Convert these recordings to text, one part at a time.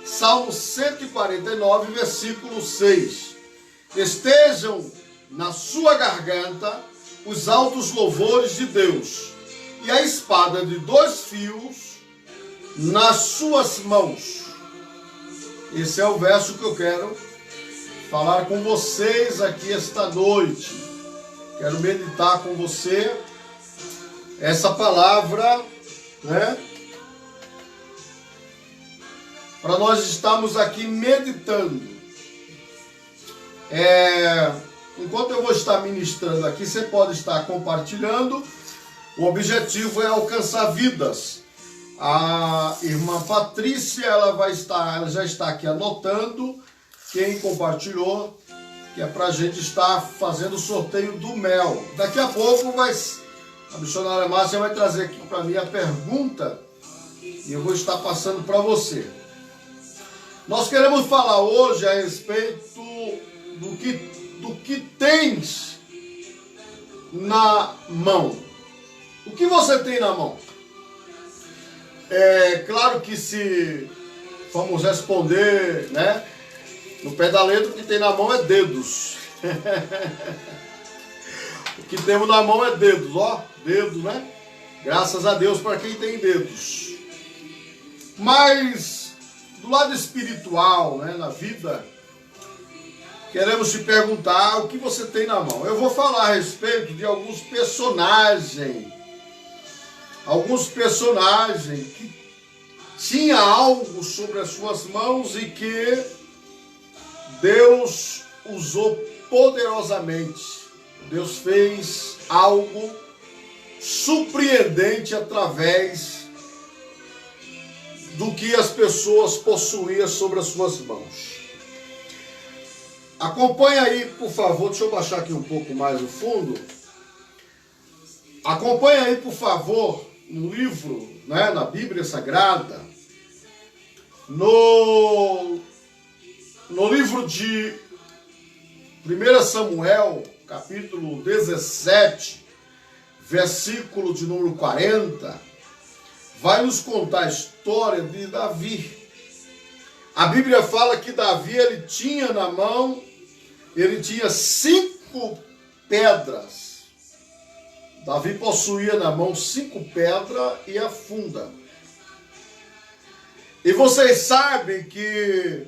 Salmo 149, versículo 6. Estejam na sua garganta os altos louvores de Deus, e a espada de 2 fios nas suas mãos. Esse é o verso que eu quero falar com vocês aqui esta noite. Quero meditar com você essa palavra, né? Para nós estarmos aqui meditando. Enquanto eu vou estar ministrando aqui, você pode estar compartilhando. O objetivo é alcançar vidas. A irmã Patrícia, ela já está aqui anotando quem compartilhou, que é para a gente estar fazendo o sorteio do mel. Daqui a pouco a missionária Márcia vai trazer aqui para mim a pergunta e eu vou estar passando para você. Nós queremos falar hoje a respeito do que tens na mão. O que você tem na mão? É claro que se vamos responder, né? No pé da letra, o que tem na mão é dedos. O que temos na mão é dedos, ó. Dedo, né? Graças a Deus para quem tem dedos. Mas do lado espiritual, né, na vida, queremos te perguntar o que você tem na mão. Eu vou falar a respeito de alguns personagens que tinham algo sobre as suas mãos e que Deus usou poderosamente. Deus fez algo surpreendente através do que as pessoas possuíam sobre as suas mãos. Acompanha aí, por favor, deixa eu baixar aqui um pouco mais o fundo. Acompanha aí, por favor, no livro, né, na Bíblia Sagrada, no livro de 1 Samuel, capítulo 17, versículo de número 40, vai nos contar a história de Davi. A Bíblia fala que Davi, ele tinha na mão, ele tinha 5 pedras. Davi possuía na mão 5 pedras e a funda. E vocês sabem que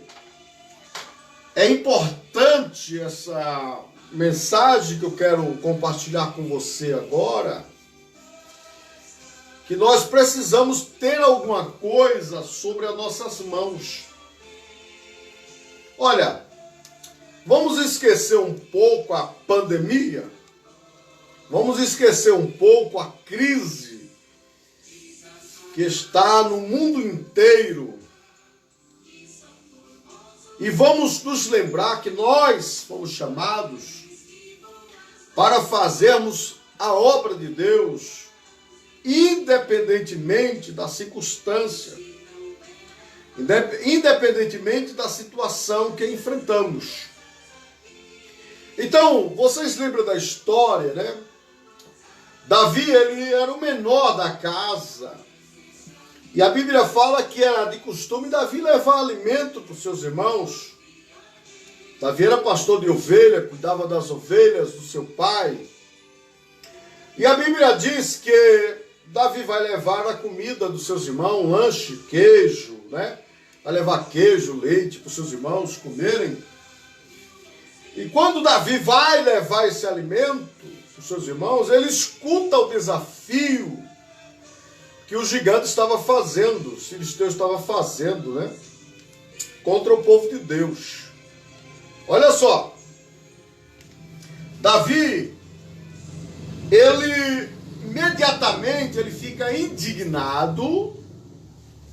é importante essa mensagem que eu quero compartilhar com você agora, que nós precisamos ter alguma coisa sobre as nossas mãos. Olha, vamos esquecer um pouco a pandemia, vamos esquecer um pouco a crise que está no mundo inteiro e vamos nos lembrar que nós fomos chamados para fazermos a obra de Deus, independentemente da circunstância, independentemente da situação que enfrentamos. Então, vocês lembram da história, né? Davi, ele era o menor da casa. E a Bíblia fala que era de costume Davi levar alimento para os seus irmãos. Davi era pastor de ovelha, cuidava das ovelhas do seu pai. E a Bíblia diz que Davi vai levar a comida dos seus irmãos, lanche, queijo, né? Vai levar queijo, leite para os seus irmãos comerem. E quando Davi vai levar esse alimento para os seus irmãos, ele escuta o desafio que o gigante estava fazendo, o filisteu estava fazendo, né? Contra o povo de Deus. Olha só. Davi, ele imediatamente ele fica indignado,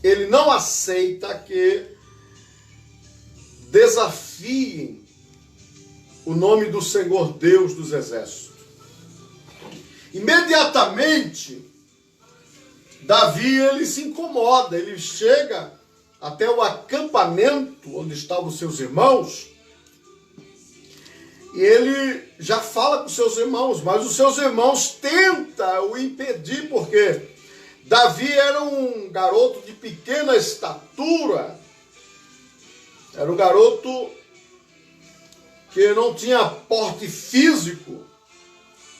ele não aceita que desafiem o nome do Senhor Deus dos Exércitos. Imediatamente, Davi, ele se incomoda, ele chega até o acampamento onde estavam os seus irmãos, e ele já fala com os seus irmãos, mas os seus irmãos tentam o impedir, porque Davi era um garoto de pequena estatura, Era um garoto que não tinha porte físico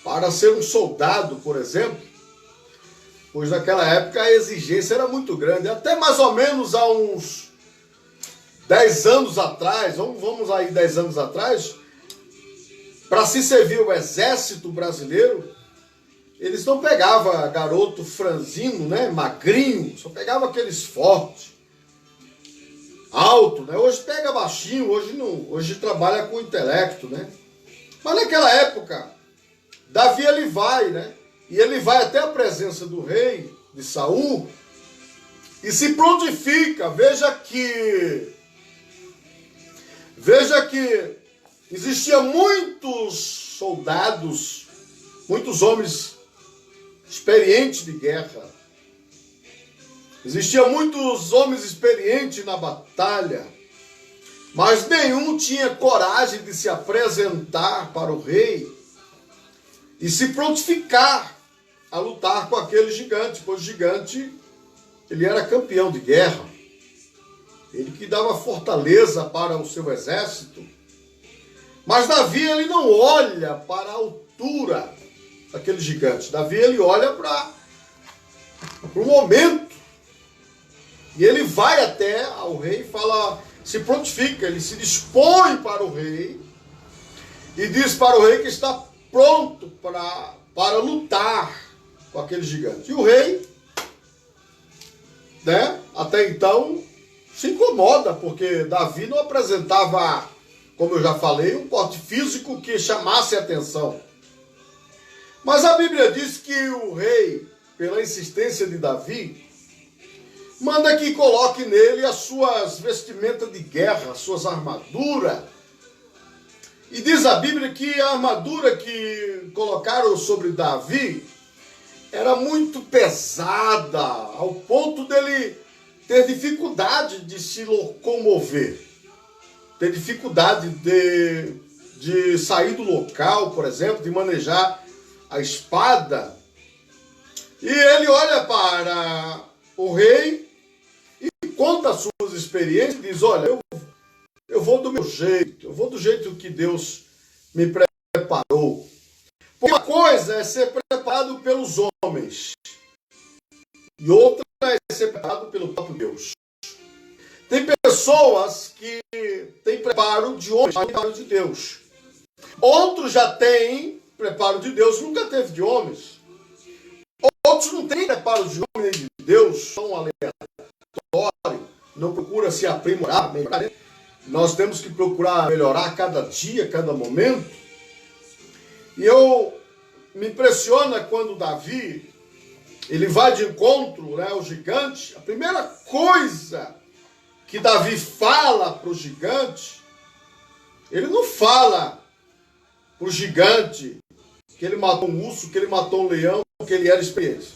para ser um soldado, por exemplo, pois naquela época a exigência era muito grande. Até mais ou menos há uns 10 anos atrás, vamos aí 10 anos atrás, para se servir o exército brasileiro, eles não pegavam garoto franzino, né, magrinho, só pegavam aqueles fortes, alto, né? Hoje pega baixinho, hoje não, hoje trabalha com intelecto, né? Mas naquela época, Davi ele vai, né? E ele vai até a presença do rei de Saul e se prontifica. Veja que existiam muitos soldados, muitos homens experientes de guerra. Existiam muitos homens experientes na batalha, mas nenhum tinha coragem de se apresentar para o rei e se prontificar a lutar com aquele gigante, pois o gigante, ele era campeão de guerra, ele que dava fortaleza para o seu exército. Mas Davi, ele não olha para a altura daquele gigante. Davi, ele olha para o momento. E ele vai até ao rei e fala, se prontifica, ele se dispõe para o rei e diz para o rei que está pronto para lutar com aquele gigante. E o rei, né, até então, se incomoda, porque Davi não apresentava, como eu já falei, um porte físico que chamasse a atenção. Mas a Bíblia diz que o rei, pela insistência de Davi, manda que coloque nele as suas vestimentas de guerra, as suas armaduras. E diz a Bíblia que a armadura que colocaram sobre Davi era muito pesada, ao ponto dele ter dificuldade de se locomover, ter dificuldade de sair do local, por exemplo, de manejar a espada. E ele olha para o rei e conta as suas experiências e diz, olha, eu vou do meu jeito, eu vou do jeito que Deus me preparou. Uma coisa é ser preparado pelos homens e outra é ser preparado pelo próprio Deus. Tem pessoas que têm preparo de homens, mas preparo de Deus. Outros já têm preparo de Deus, nunca teve de homens. Outros não têm preparo de homem nem de Deus, são aleatórios, não procura se aprimorar, melhorar. Nós temos que procurar melhorar cada dia, cada momento. E me impressiona quando Davi, ele vai de encontro, né, ao gigante. A primeira coisa que Davi fala para o gigante, ele não fala para o gigante que ele matou um urso, que ele matou um leão, que ele era experiente.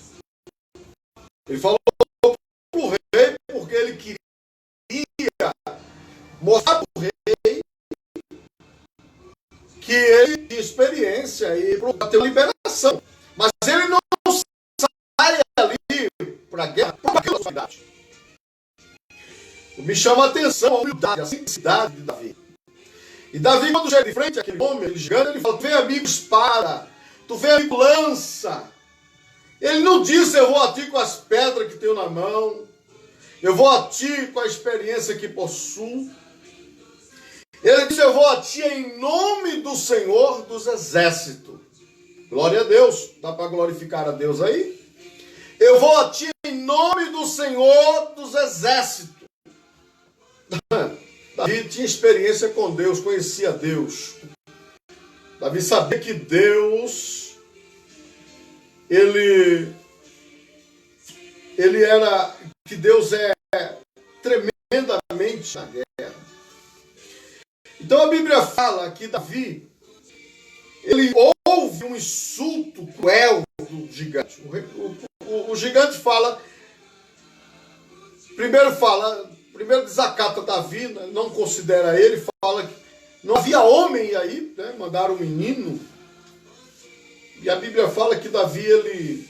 Ele falou para o rei porque ele queria mostrar para o rei que ele tinha experiência e para ter liberação. Mas ele não sai ali para a guerra por aquela cidade. Me chama a atenção a humildade, a simplicidade de Davi. E Davi, quando chega de frente àquele homem, aquele gigante, ele fala, vem amigo espada, tu vem amigo lança. Ele não disse, eu vou a ti com as pedras que tenho na mão, eu vou a ti com a experiência que possuo. Ele disse, eu vou a ti em nome do Senhor dos Exércitos. Glória a Deus. Dá para glorificar a Deus aí? Eu vou a ti em nome do Senhor dos Exércitos. Davi tinha experiência com Deus, conhecia Deus. Davi sabia que Deus, ele Deus é tremendamente na guerra. Então a Bíblia fala que Davi, ele ouve um insulto cruel do gigante. O gigante fala, primeiro desacata Davi, não considera ele, fala que não havia homem aí, né? Mandaram um menino. E a Bíblia fala que Davi, ele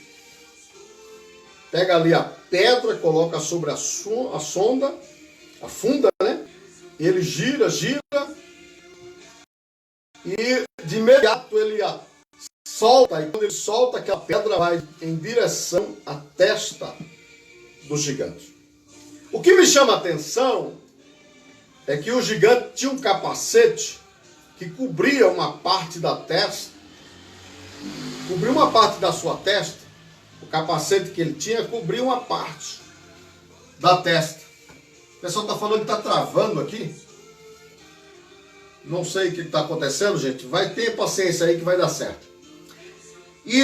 pega ali a pedra, coloca sobre a sonda, a funda, né? Ele gira, e de imediato ele solta, e quando ele solta, aquela pedra vai em direção à testa do gigante. O que me chama a atenção é que o gigante tinha um capacete que cobria uma parte da testa, cobria uma parte da sua testa. O capacete que ele tinha cobria uma parte da testa. O pessoal está falando que está travando aqui. Não sei o que está acontecendo, gente. Vai ter paciência aí que vai dar certo. E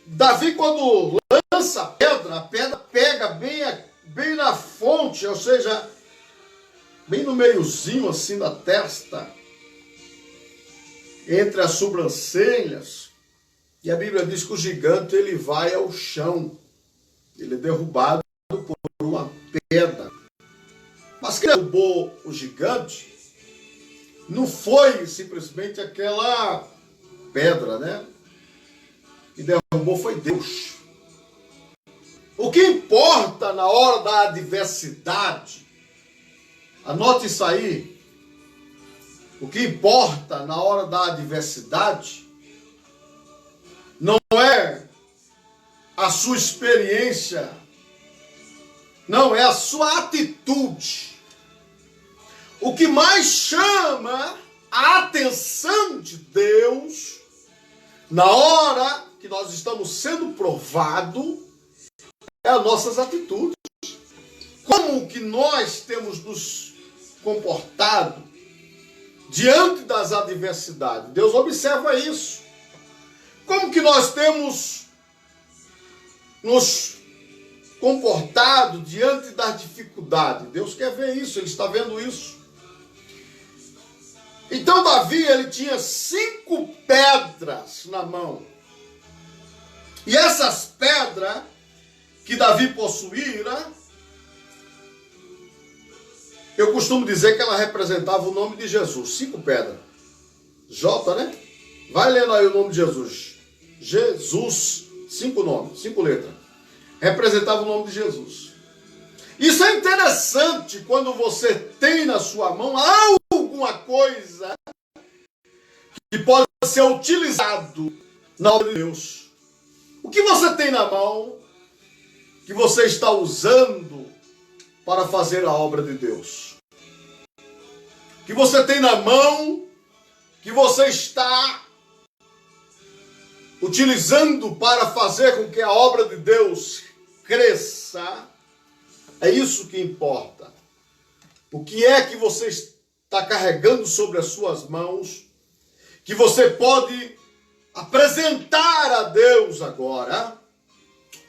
Davi, quando lança a pedra pega bem na fonte, ou seja, bem no meiozinho assim da testa, entre as sobrancelhas. E a Bíblia diz que o gigante ele vai ao chão. Ele é derrubado por uma pedra. Mas quem derrubou o gigante não foi simplesmente aquela pedra, né? Que derrubou foi Deus. O que importa na hora da adversidade, anote isso aí, o que importa na hora da adversidade não é a sua experiência, não, é a sua atitude. O que mais chama a atenção de Deus na hora que nós estamos sendo provados é as nossas atitudes. Como que nós temos nos comportado diante das adversidades? Deus observa isso. Como que nós temos nos comportado diante das dificuldades? Deus quer ver isso, Ele está vendo isso. Então Davi, ele tinha 5 pedras na mão. E essas pedras que Davi possuía, eu costumo dizer que ela representava o nome de Jesus. 5 pedras. J, né? Vai lendo aí o nome de Jesus. Jesus, 5 nomes, 5 letras. Representava o nome de Jesus. Isso é interessante quando você tem na sua mão alguma coisa que pode ser utilizado na obra de Deus. O que você tem na mão que você está usando para fazer a obra de Deus? O que você tem na mão que você está utilizando para fazer com que a obra de Deus cresça? É isso que importa. O que é que você está carregando sobre as suas mãos que você pode apresentar a Deus agora?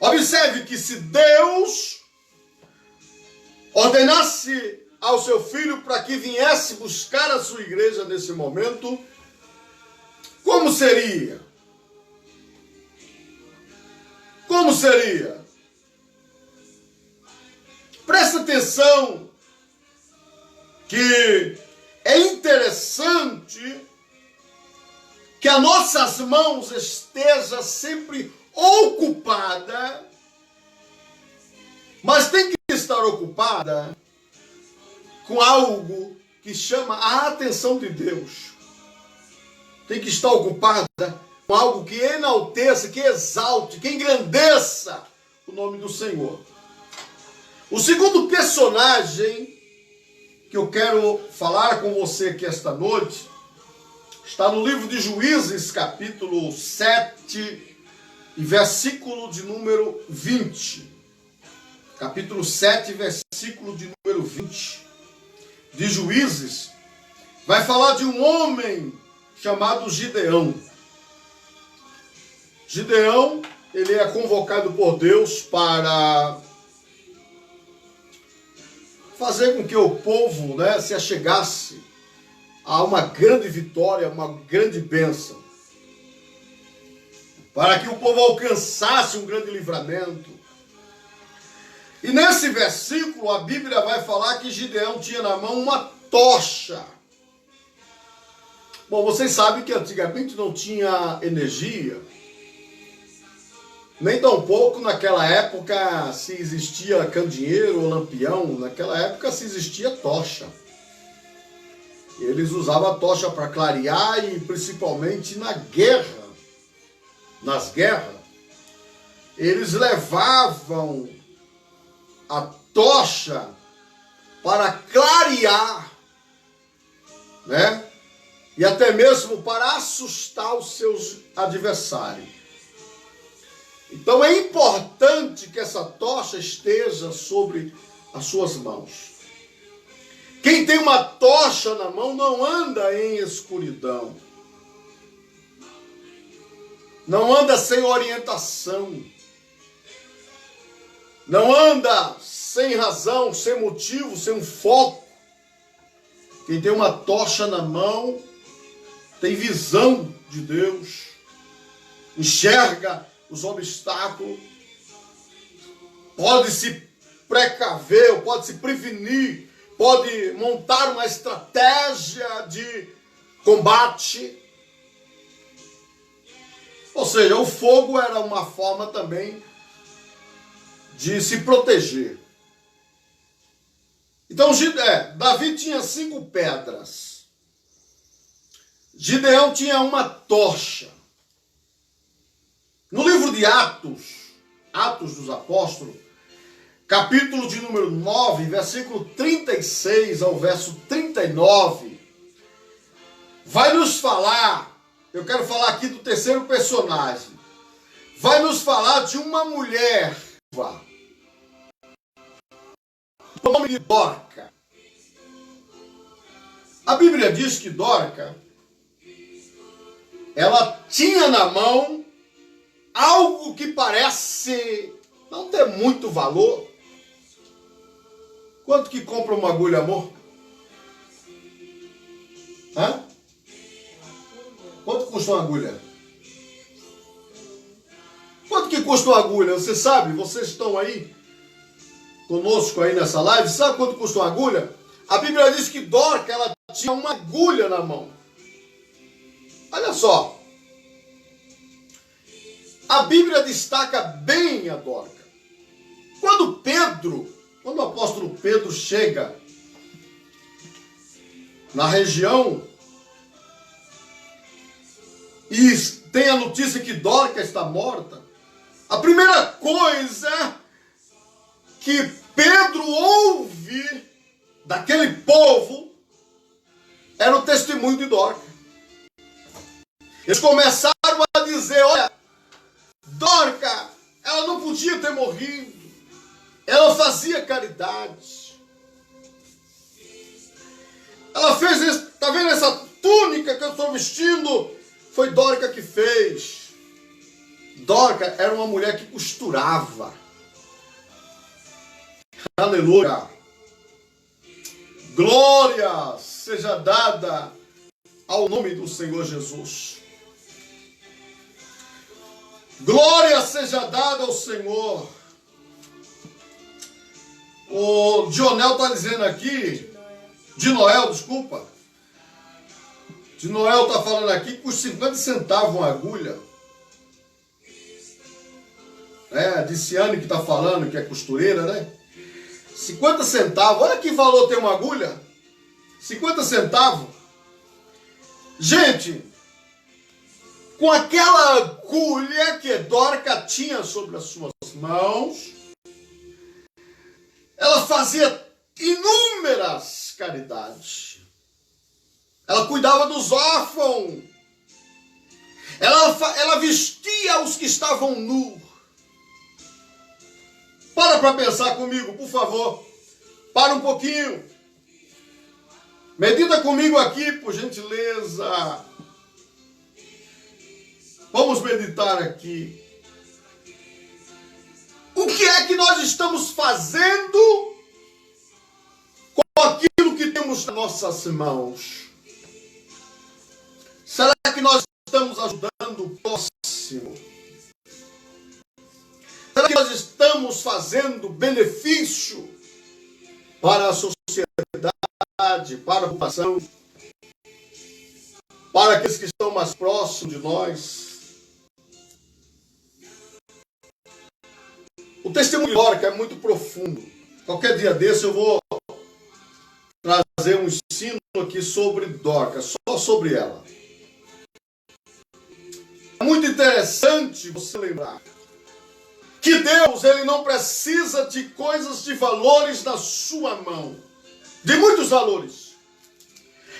Observe que se Deus ordenasse ao seu filho para que viesse buscar a sua igreja nesse momento, como seria? Como seria? Presta atenção que é interessante que as nossas mãos estejam sempre ocupadas, mas tem que estar ocupada com algo que chama a atenção de Deus. Tem que estar ocupada com algo que enalteça, que exalte, que engrandeça o nome do Senhor. O segundo personagem que eu quero falar com você aqui esta noite está no livro de Juízes, capítulo 7, e versículo de número 20. Capítulo 7, versículo de número 20. De Juízes, vai falar de um homem chamado Gideão. Gideão, ele é convocado por Deus para fazer com que o povo, se achegasse a uma grande vitória, uma grande bênção. Para que o povo alcançasse um grande livramento. E nesse versículo a Bíblia vai falar que Gideão tinha na mão uma tocha. Bom, vocês sabem que antigamente não tinha energia. Nem tampouco naquela época se existia candeeiro ou lampião. Naquela época se existia tocha. Eles usavam a tocha para clarear e principalmente na guerra. Nas guerras, eles levavam a tocha para clarear, né? E até mesmo para assustar os seus adversários. Então é importante que essa tocha esteja sobre as suas mãos. Quem tem uma tocha na mão não anda em escuridão. Não anda sem orientação. Não anda sem razão, sem motivo, sem um foco. Quem tem uma tocha na mão tem visão de Deus. Enxerga os obstáculos. Pode se precaver, pode se prevenir. Pode montar uma estratégia de combate. Ou seja, o fogo era uma forma também de se proteger. Então, Davi tinha 5 pedras. Gideão tinha uma tocha. No livro de Atos dos Apóstolos, capítulo de número 9, versículo 36 ao verso 39, vai nos falar, eu quero falar aqui do terceiro personagem, vai nos falar de uma mulher, o nome de Dorca. A Bíblia diz que Dorca, ela tinha na mão algo que parece não ter muito valor. Quanto que compra uma agulha, amor? Hã? Quanto custa uma agulha? Quanto que custa uma agulha? Você sabe? Vocês estão aí conosco aí nessa live. Sabe quanto custa uma agulha? A Bíblia diz que Dorca, ela tinha uma agulha na mão. Olha só. A Bíblia destaca bem a Dorca. Quando o apóstolo Pedro chega na região e tem a notícia que Dorca está morta, a primeira coisa que Pedro ouve daquele povo era o testemunho de Dorca. Eles começaram a dizer, olha, Dorca, ela não podia ter morrido. Ela fazia caridade. Ela fez isso. Está vendo essa túnica que eu estou vestindo? Foi Dorca que fez. Dorca era uma mulher que costurava. Aleluia. Glória seja dada ao nome do Senhor Jesus. Glória seja dada ao Senhor. O Dionel está dizendo aqui, de Noel, desculpa. De Noel está falando aqui que por 50 centavos uma agulha. A Diciane que está falando, que é costureira, né? 50 centavos, olha que valor tem uma agulha. 50 centavos. Gente, com aquela agulha que Dorca tinha sobre as suas mãos, ela fazia inúmeras caridades. Ela cuidava dos órfãos. Ela vestia os que estavam nus. Para pensar comigo, por favor. Para um pouquinho. Medita comigo aqui, por gentileza. Vamos meditar aqui. O que é que nós estamos fazendo com aquilo que temos nas nossas mãos? Será que nós estamos ajudando o próximo? Será que nós estamos fazendo benefício para a sociedade, para a população, para aqueles que estão mais próximos de nós? O testemunho de Dorca é muito profundo. Qualquer dia desse eu vou trazer um ensino aqui sobre Dorcas, só sobre ela. É muito interessante você lembrar que Deus, ele não precisa de coisas, de valores na sua mão. De muitos valores.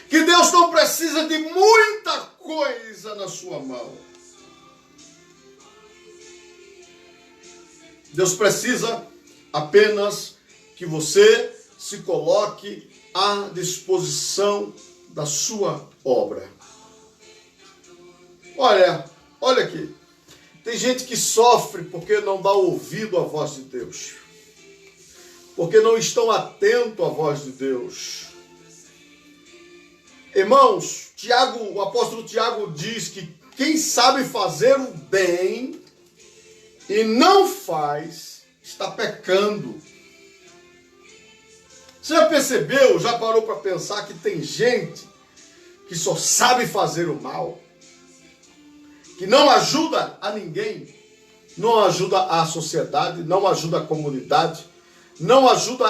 Que Deus não precisa de muita coisa na sua mão. Deus precisa apenas que você se coloque à disposição da sua obra. Olha aqui. Tem gente que sofre porque não dá ouvido à voz de Deus. Porque não estão atentos à voz de Deus. Irmãos, o apóstolo Tiago diz que quem sabe fazer o bem e não faz, está pecando. Você já percebeu, já parou para pensar que tem gente que só sabe fazer o mal? Que não ajuda a ninguém, não ajuda a sociedade, não ajuda a comunidade, não ajuda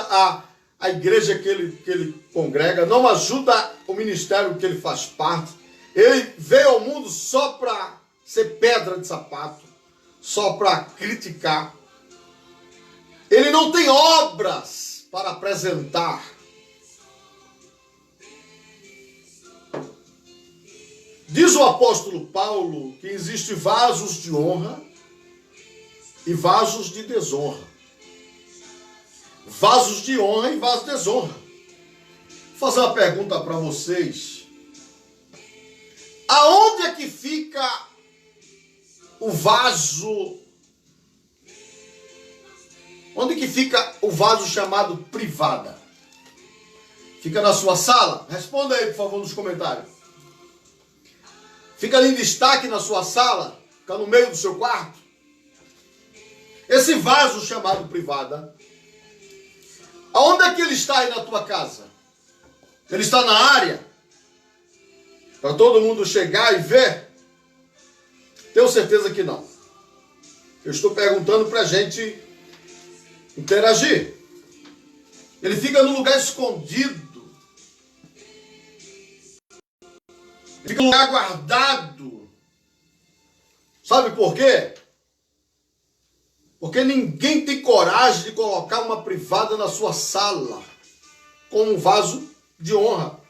a igreja que ele congrega, não ajuda o ministério que ele faz parte. Ele veio ao mundo só para ser pedra de sapato, só para criticar. Ele não tem obras para apresentar. Diz o apóstolo Paulo que existem vasos de honra e vasos de desonra. Vasos de honra e vasos de desonra. Vou fazer uma pergunta para vocês. Aonde é que fica o vaso? Onde que fica o vaso chamado privada? Fica na sua sala? Responda aí, por favor, nos comentários. Fica ali em destaque na sua sala? Fica no meio do seu quarto? Esse vaso chamado privada, aonde é que ele está aí na tua casa? Ele está na área? Para todo mundo chegar e ver? Tenho certeza que não. Eu estou perguntando para a gente interagir. Ele fica no lugar escondido. Fica no lugar guardado. Sabe por quê? Porque ninguém tem coragem de colocar uma privada na sua sala com um vaso de honra.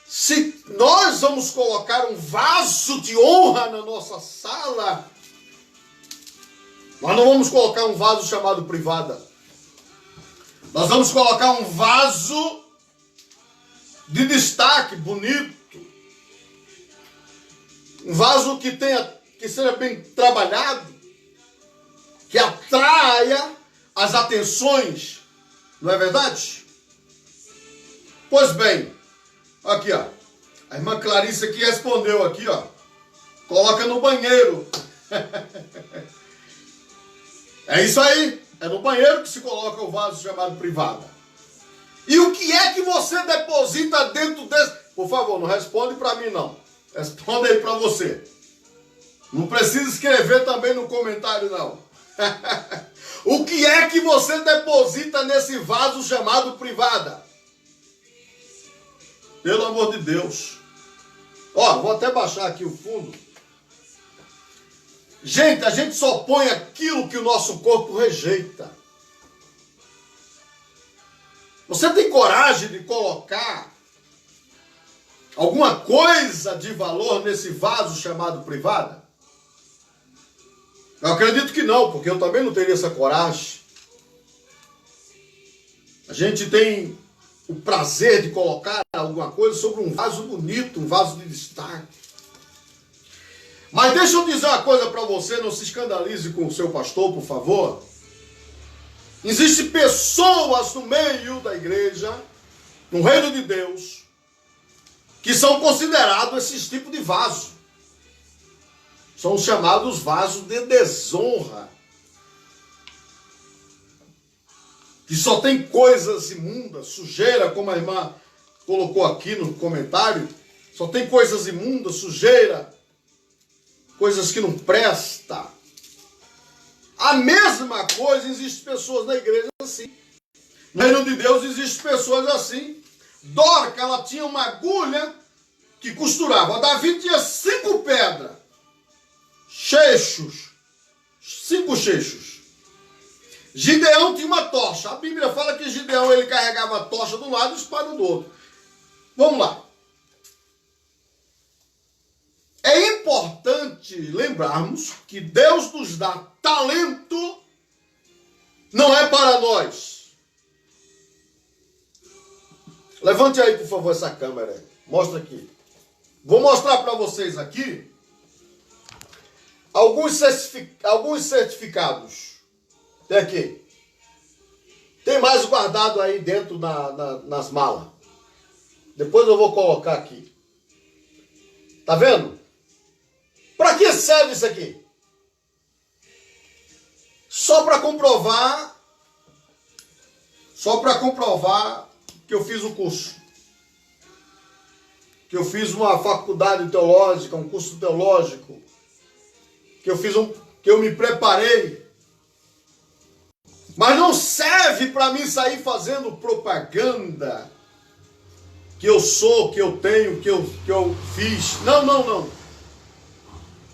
Se nós vamos colocar um vaso de honra na nossa sala, nós não vamos colocar um vaso chamado privada. Nós vamos colocar um vaso de destaque, bonito. Um vaso que seja bem trabalhado, que atraia as atenções. Não é verdade? Pois bem, aqui ó, a irmã Clarice aqui respondeu aqui ó, coloca no banheiro. É isso aí, é no banheiro que se coloca o vaso chamado privada. E o que é que você deposita dentro desse? Por favor, não responde para mim não. Responda aí para você. Não precisa escrever também no comentário, não. O que é que você deposita nesse vaso chamado privada? Pelo amor de Deus. Ó, vou até baixar aqui o fundo. Gente, a gente só põe aquilo que o nosso corpo rejeita. Você tem coragem de colocar alguma coisa de valor nesse vaso chamado privada? Eu acredito que não, porque eu também não teria essa coragem. A gente tem o prazer de colocar alguma coisa sobre um vaso bonito, um vaso de destaque. Mas deixa eu dizer uma coisa para você, não se escandalize com o seu pastor, por favor. Existem pessoas no meio da igreja, no reino de Deus, que são considerados esses tipos de vaso. São chamados vasos de desonra. Que só tem coisas imundas, sujeira, como a irmã colocou aqui no comentário. Só tem coisas imundas, sujeira, coisas que não prestam. A mesma coisa, existem pessoas na igreja assim. No reino de Deus existem pessoas assim. Dorca, ela tinha uma agulha que costurava. Davi tinha 5 pedras. Cheixos. 5 cheixos. Gideão tinha uma tocha. A Bíblia fala que Gideão ele carregava a tocha de um lado e a espada do outro. Vamos lá. É importante lembrarmos que Deus nos dá talento, não é para nós. Levante aí, por favor, essa câmera. Mostra aqui. Vou mostrar para vocês aqui alguns certificados. Tem aqui. Tem mais guardado aí dentro nas malas. Depois eu vou colocar aqui. Tá vendo? Para que serve isso aqui? Só para comprovar que eu fiz o curso. Que eu fiz uma faculdade teológica, um curso teológico. Que eu me preparei. Mas não serve para mim sair fazendo propaganda. Que eu sou, que eu tenho, que eu fiz. Não, não, não.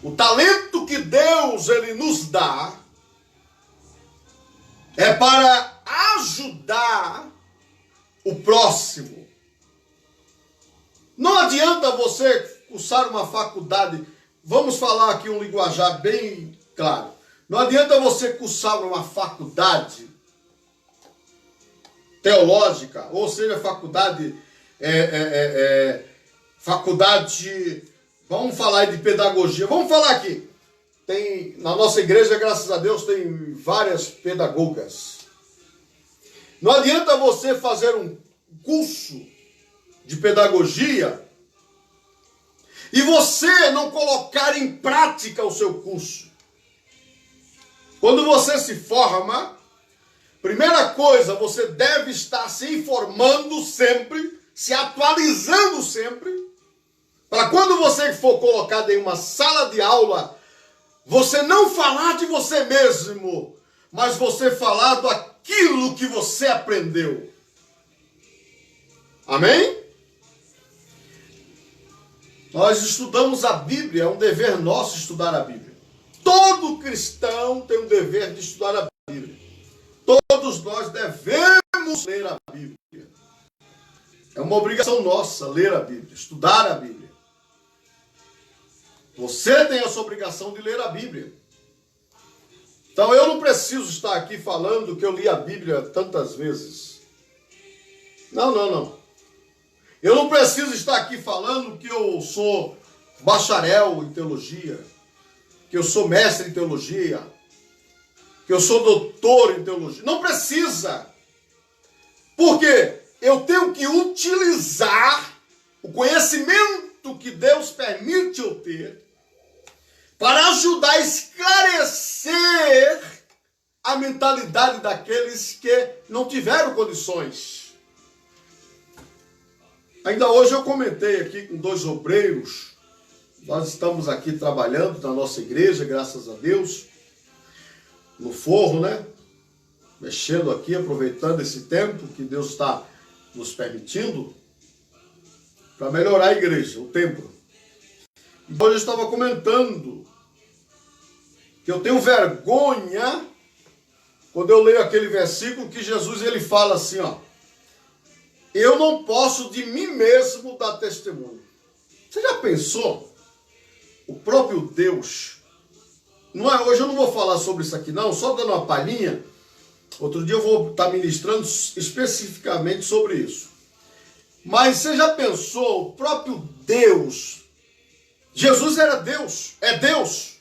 O talento que Deus ele nos dá é para ajudar o próximo. Não adianta você cursar uma faculdade, vamos falar aqui um linguajar bem claro. Não adianta você cursar uma faculdade teológica, ou seja, faculdade, vamos falar de pedagogia, vamos falar aqui. Na nossa igreja, graças a Deus, tem várias pedagogas. Não adianta você fazer um curso de pedagogia e você não colocar em prática o seu curso. Quando você se forma, primeira coisa, você deve estar se informando sempre, se atualizando sempre, para quando você for colocado em uma sala de aula, você não falar de você mesmo, mas você falar daquilo que você aprendeu. Amém? Nós estudamos a Bíblia, é um dever nosso estudar a Bíblia. Todo cristão tem o dever de estudar a Bíblia. Todos nós devemos ler a Bíblia. É uma obrigação nossa ler a Bíblia, estudar a Bíblia. Você tem essa obrigação de ler a Bíblia. Então eu não preciso estar aqui falando que eu li a Bíblia tantas vezes. Não, não, não. Eu não preciso estar aqui falando que eu sou bacharel em teologia, que eu sou mestre em teologia, que eu sou doutor em teologia. Não precisa. Porque eu tenho que utilizar o conhecimento que Deus permite eu ter para ajudar a esclarecer a mentalidade daqueles que não tiveram condições. Ainda hoje eu comentei aqui com 2 obreiros. Nós estamos aqui trabalhando na nossa igreja, graças a Deus, no forro, né? Mexendo aqui, aproveitando esse tempo que Deus está nos permitindo para melhorar a igreja, o templo. E hoje eu estava comentando que eu tenho vergonha quando eu leio aquele versículo que Jesus ele fala assim, ó: eu não posso de mim mesmo dar testemunho. Você já pensou? O próprio Deus, não é, hoje eu não vou falar sobre isso aqui não, só dando uma palhinha. Outro dia eu vou estar ministrando especificamente sobre isso. Mas você já pensou, o próprio Deus, Jesus era Deus, é Deus.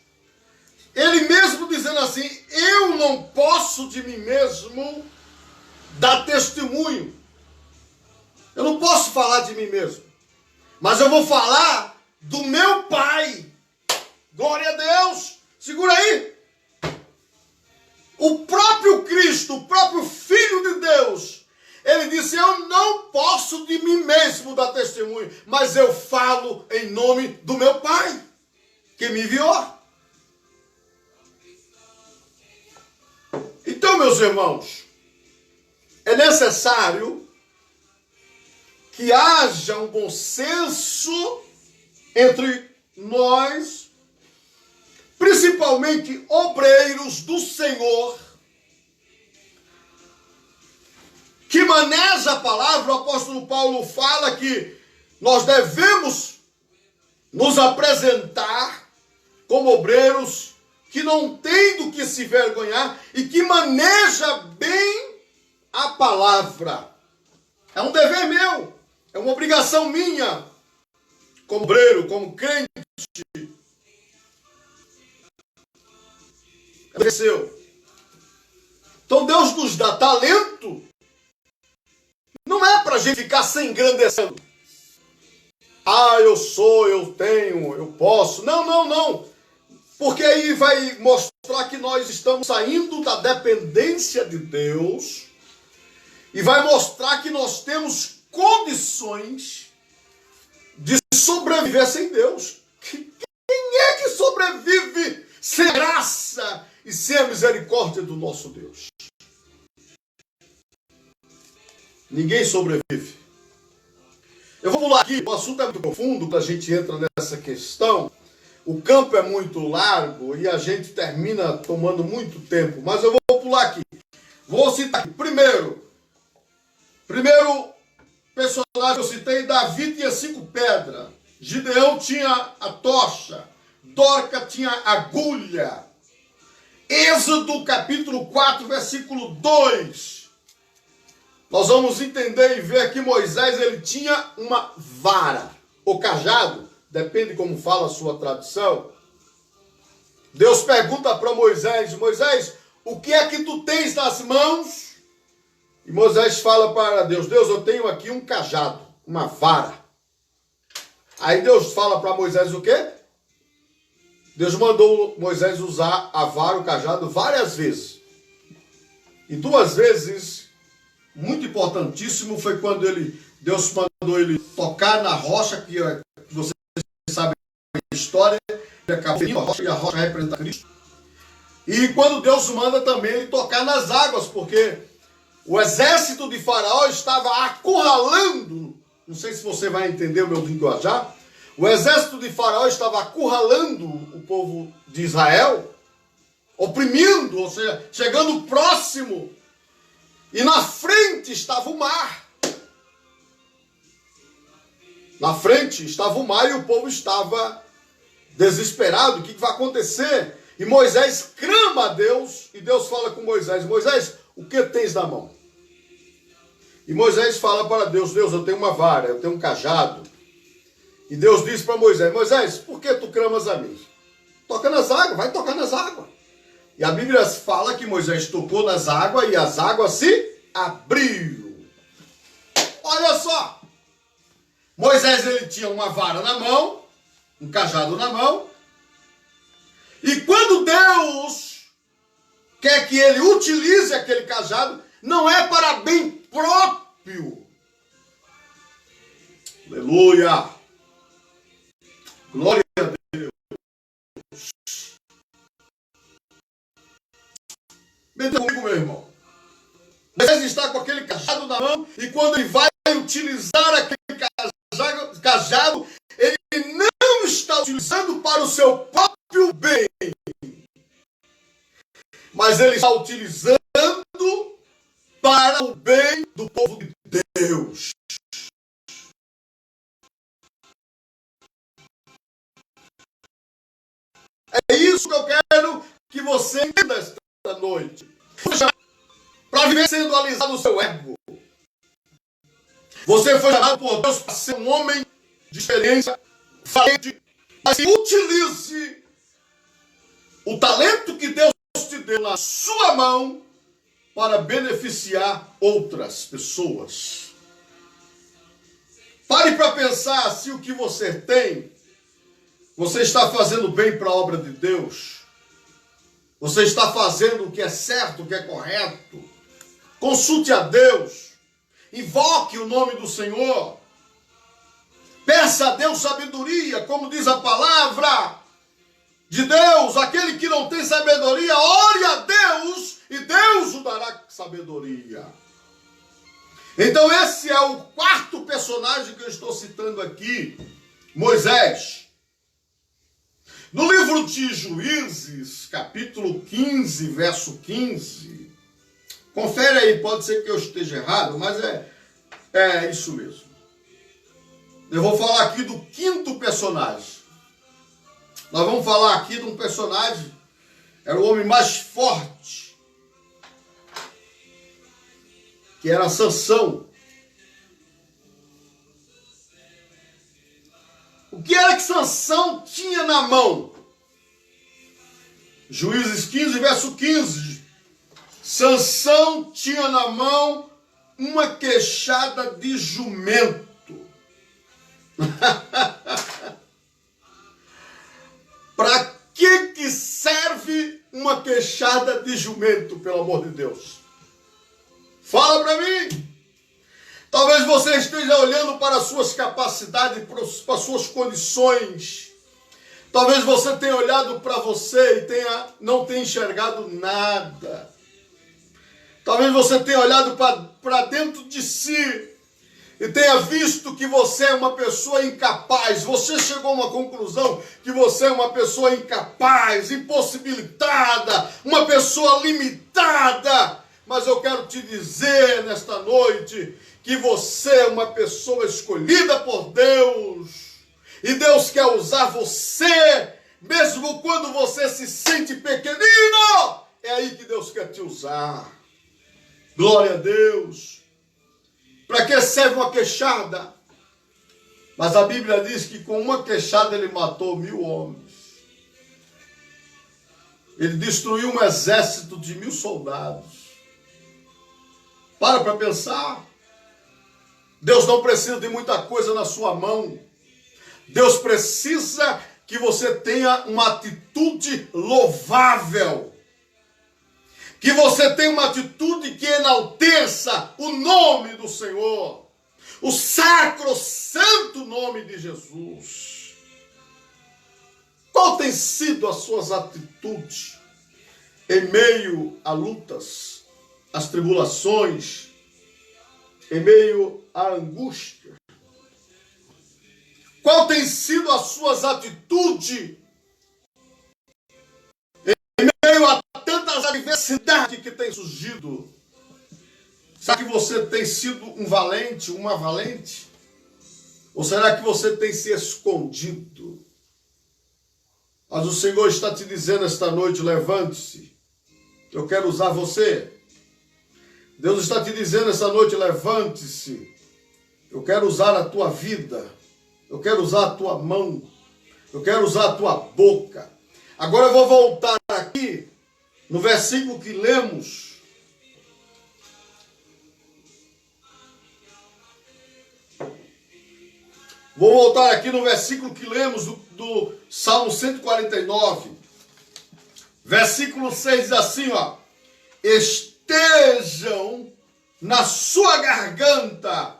Ele mesmo dizendo assim, eu não posso de mim mesmo dar testemunho. Eu não posso falar de mim mesmo. Mas eu vou falar do meu Pai. Glória a Deus. Segura aí. O próprio Cristo, o próprio Filho de Deus, ele disse, eu não posso de mim mesmo dar testemunho, mas eu falo em nome do meu Pai, que me enviou. Então, meus irmãos, é necessário que haja um bom senso entre nós, principalmente obreiros do Senhor, que maneja a palavra. O apóstolo Paulo fala que nós devemos nos apresentar como obreiros que não têm do que se vergonhar e que maneja bem a palavra. É um dever meu, é uma obrigação minha, como obreiro, como crente. Então Deus nos dá talento, não é para a gente ficar se engrandecendo. Ah, eu sou, eu tenho, eu posso. Não, não, não. Porque aí vai mostrar que nós estamos saindo da dependência de Deus e vai mostrar que nós temos condições de sobreviver sem Deus. Quem é que sobrevive sem a graça e sem a misericórdia do nosso Deus? Ninguém sobrevive. Eu vou pular aqui, o assunto é muito profundo, quando a gente entra nessa questão. O campo é muito largo e a gente termina tomando muito tempo. Mas eu vou pular aqui. Vou citar aqui. Primeiro personagem que eu citei, Davi tinha 5 pedras. Gideão tinha a tocha. Dorca tinha a agulha. Êxodo capítulo 4, versículo 2. Nós vamos entender e ver que Moisés ele tinha uma vara, ou cajado, depende como fala a sua tradução. Deus pergunta para Moisés: Moisés, o que é que tu tens nas mãos? E Moisés fala para Deus: Deus, eu tenho aqui um cajado, uma vara. Aí Deus fala para Moisés o quê? Deus mandou Moisés usar a vara, o cajado, várias vezes. E 2 vezes, muito importantíssimo, foi quando Deus mandou ele tocar na rocha, que você sabe a história, ele acabou ferindo a rocha, e a rocha representa Cristo. E quando Deus manda também ele tocar nas águas, porque o exército de Faraó estava acurralando, não sei se você vai entender o meu linguajar, o exército de Faraó estava acurralando o povo de Israel, oprimindo, ou seja, chegando próximo. E na frente estava o mar. Na frente estava o mar e o povo estava desesperado. O que vai acontecer? E Moisés clama a Deus. E Deus fala com Moisés: Moisés, o que tens na mão? E Moisés fala para Deus: Deus, eu tenho uma vara, eu tenho um cajado. E Deus diz para Moisés: Moisés, por que tu clamas a mim? Toca nas águas, vai tocar nas águas. E a Bíblia fala que Moisés tocou nas águas e as águas se abriram. Olha só. Moisés ele tinha uma vara na mão, um cajado na mão. E quando Deus quer que ele utilize aquele cajado, não é para bem próprio. Aleluia. Glória a Deus. Vem comigo, meu irmão. Moisés está com aquele cajado na mão e quando ele vai utilizar aquele cajado, ele não está utilizando para o seu próprio bem, mas ele está utilizando para o bem do povo de Deus. É isso que eu quero que você entenda esta noite. Para viver sendo alisado o seu ego. Você foi chamado por Deus para ser um homem de experiência, valente, mas utilize o talento que Deus te deu na sua mão para beneficiar outras pessoas. Pare para pensar se o que você tem, você está fazendo bem para a obra de Deus. Você está fazendo o que é certo, o que é correto. Consulte a Deus. Invoque o nome do Senhor. Peça a Deus sabedoria, como diz a palavra de Deus. Aquele que não tem sabedoria, ore a Deus e Deus o dará sabedoria. Então esse é o quarto personagem que eu estou citando aqui, Moisés. No livro de Juízes, capítulo 15, verso 15, confere aí, pode ser que eu esteja errado, mas é isso mesmo. Eu vou falar aqui do quinto personagem. Nós vamos falar aqui de um personagem, era o homem mais forte, que era Sansão. O que era que Sansão tinha na mão? Juízes 15, verso 15. Sansão tinha na mão uma queixada de jumento. Para que serve uma queixada de jumento, pelo amor de Deus? Fala para mim. Talvez você esteja olhando para as suas capacidades, para as suas condições. Talvez você tenha olhado para você e não tenha enxergado nada. Talvez você tenha olhado para dentro de si e tenha visto que você é uma pessoa incapaz. Você chegou a uma conclusão que você é uma pessoa incapaz, impossibilitada, uma pessoa limitada. Mas eu quero te dizer nesta noite que você é uma pessoa escolhida por Deus. E Deus quer usar você, mesmo quando você se sente pequenino. É aí que Deus quer te usar. Glória a Deus. Para que serve uma queixada? Mas a Bíblia diz que com uma queixada ele matou 1000 homens. Ele destruiu um exército de 1000 soldados. Para pensar. Deus não precisa de muita coisa na sua mão. Deus precisa que você tenha uma atitude louvável. Que você tenha uma atitude que enalteça o nome do Senhor. O sacrosanto nome de Jesus. Qual tem sido as suas atitudes em meio a lutas, às tribulações, em meio à angústia? Qual tem sido as suas atitudes em meio a tantas adversidades que têm surgido? Será que você tem sido um valente, uma valente? Ou será que você tem se escondido? Mas o Senhor está te dizendo esta noite, levante-se. Eu quero usar você. Deus está te dizendo esta noite, levante-se. Eu quero usar a tua vida. Eu quero usar a tua mão. Eu quero usar a tua boca. Agora eu vou voltar aqui no versículo que lemos. Vou voltar aqui no versículo que lemos do Salmo 149. Versículo 6 diz assim, ó. Estejam na sua garganta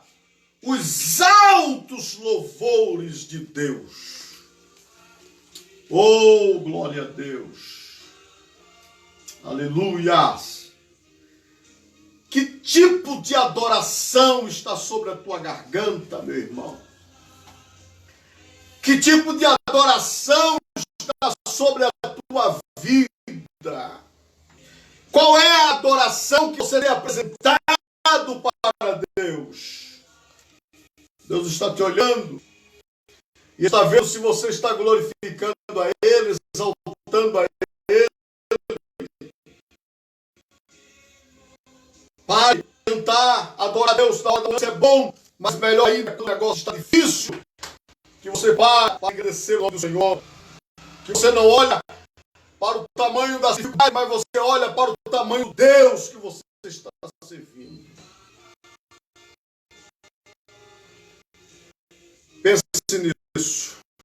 os altos louvores de Deus. Oh, glória a Deus. Aleluias. Que tipo de adoração está sobre a tua garganta, meu irmão? Que tipo de adoração está sobre a tua vida? Qual é a adoração que você tem apresentado para Deus? Deus está te olhando e está vendo se você está glorificando a Ele, exaltando a Ele. Pare, cantar, adorar a Deus, isso é bom, mas melhor ainda que o negócio está difícil, que você pare para agradecer o nome do Senhor, que você não olha para o tamanho das dificuldades, mas você olha para o tamanho do Deus que você está servindo. Pense nisso.